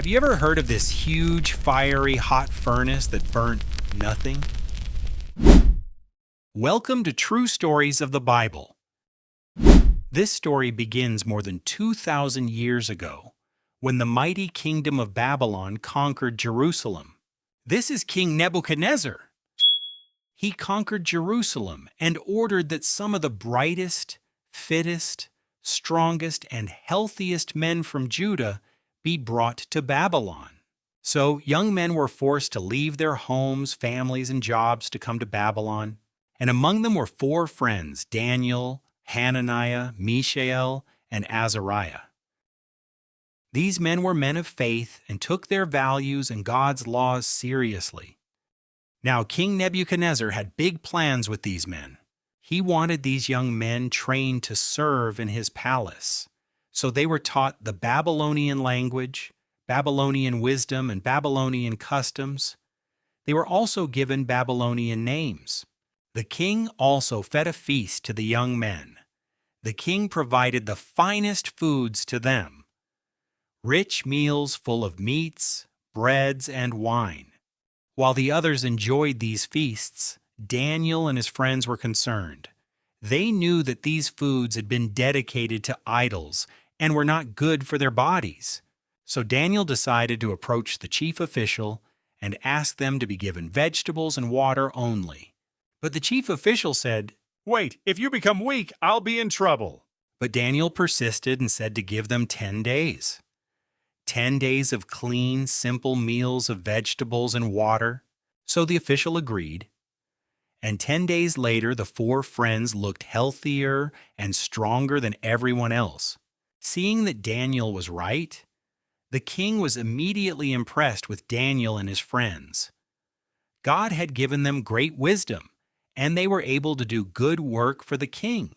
Have you ever heard of this huge, fiery, hot furnace that burnt nothing? Welcome to True Stories of the Bible. This story begins more than 2,000 years ago, when the mighty kingdom of Babylon conquered Jerusalem. This is King Nebuchadnezzar. He conquered Jerusalem and ordered that some of the brightest, fittest, strongest, and healthiest men from Judah be brought to Babylon. So young men were forced to leave their homes, families, and jobs to come to Babylon. And among them were 4 friends, Daniel, Hananiah, Mishael, and Azariah. These men were men of faith and took their values and God's laws seriously. Now King Nebuchadnezzar had big plans with these men. He wanted these young men trained to serve in his palace. So they were taught the Babylonian language, Babylonian wisdom, and Babylonian customs. They were also given Babylonian names. The king also fed a feast to the young men. The king provided the finest foods to them, rich meals full of meats, breads, and wine. While the others enjoyed these feasts, Daniel and his friends were concerned. They knew that these foods had been dedicated to idols and were not good for their bodies. So Daniel decided to approach the chief official and ask them to be given vegetables and water only. But the chief official said, "Wait, if you become weak, I'll be in trouble." But Daniel persisted and said to give them 10 days. 10 days of clean, simple meals of vegetables and water. So the official agreed. And 10 days later, the 4 friends looked healthier and stronger than everyone else. Seeing that Daniel was right, the king was immediately impressed with Daniel and his friends. God had given them great wisdom, and they were able to do good work for the king.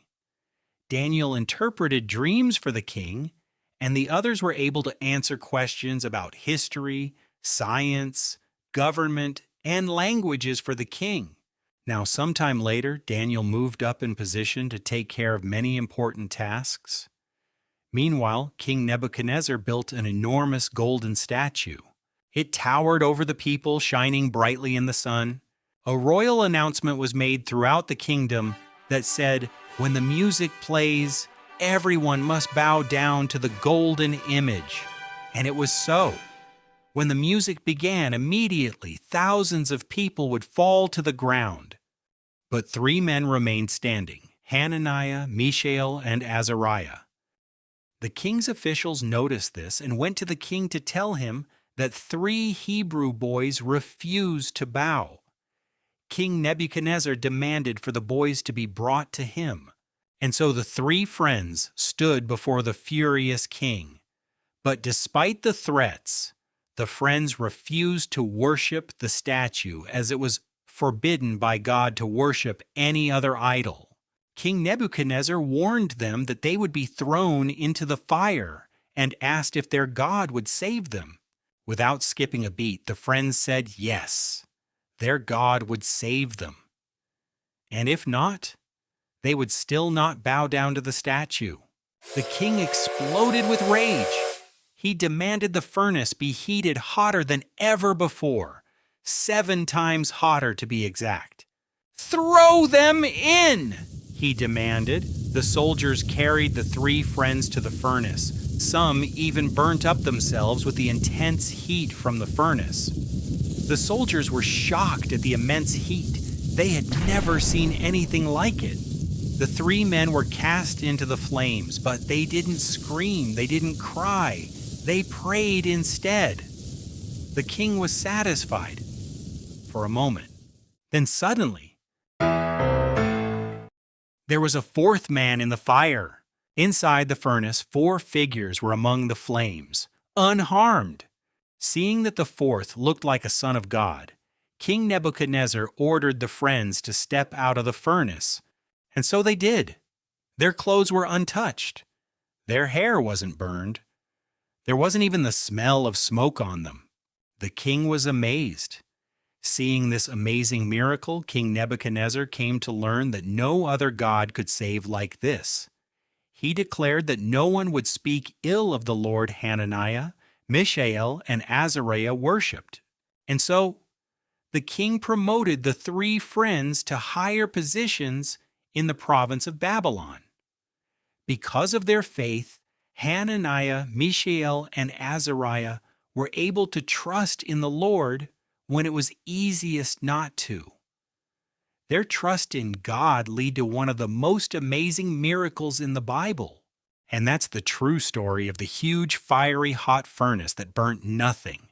Daniel interpreted dreams for the king, and the others were able to answer questions about history, science, government, and languages for the king. Now, sometime later, Daniel moved up in position to take care of many important tasks. Meanwhile, King Nebuchadnezzar built an enormous golden statue. It towered over the people, shining brightly in the sun. A royal announcement was made throughout the kingdom that said, "When the music plays, everyone must bow down to the golden image." And it was so. When the music began, immediately thousands of people would fall to the ground. But 3 men remained standing, Hananiah, Mishael, and Azariah. The king's officials noticed this and went to the king to tell him that 3 Hebrew boys refused to bow. King Nebuchadnezzar demanded for the boys to be brought to him. And so the 3 friends stood before the furious king. But despite the threats, the friends refused to worship the statue, as it was forbidden by God to worship any other idol. King Nebuchadnezzar warned them that they would be thrown into the fire and asked if their God would save them. Without skipping a beat, the friends said yes, their God would save them. And if not, they would still not bow down to the statue. The king exploded with rage. He demanded the furnace be heated hotter than ever before, 7 times hotter to be exact. "Throw them in!" he demanded. The soldiers carried the 3 friends to the furnace. Some even burnt up themselves with the intense heat from the furnace. The soldiers were shocked at the immense heat. They had never seen anything like it. The 3 men were cast into the flames, but they didn't scream, they didn't cry. They prayed instead. The king was satisfied for a moment. Then suddenly, there was a 4th man in the fire. Inside the furnace, 4 figures were among the flames, unharmed. Seeing that the 4th looked like a son of God, King Nebuchadnezzar ordered the friends to step out of the furnace. And so they did. Their clothes were untouched. Their hair wasn't burned. There wasn't even the smell of smoke on them. The king was amazed. Seeing this amazing miracle, King Nebuchadnezzar came to learn that no other God could save like this. He declared that no one would speak ill of the Lord Hananiah, Mishael and Azariah worshipped. And so the king promoted the three friends to higher positions in the province of Babylon. Because of their faith, Hananiah, Mishael, and Azariah were able to trust in the Lord when it was easiest not to. Their trust in God led to one of the most amazing miracles in the Bible. And that's the true story of the huge fiery hot furnace that burnt nothing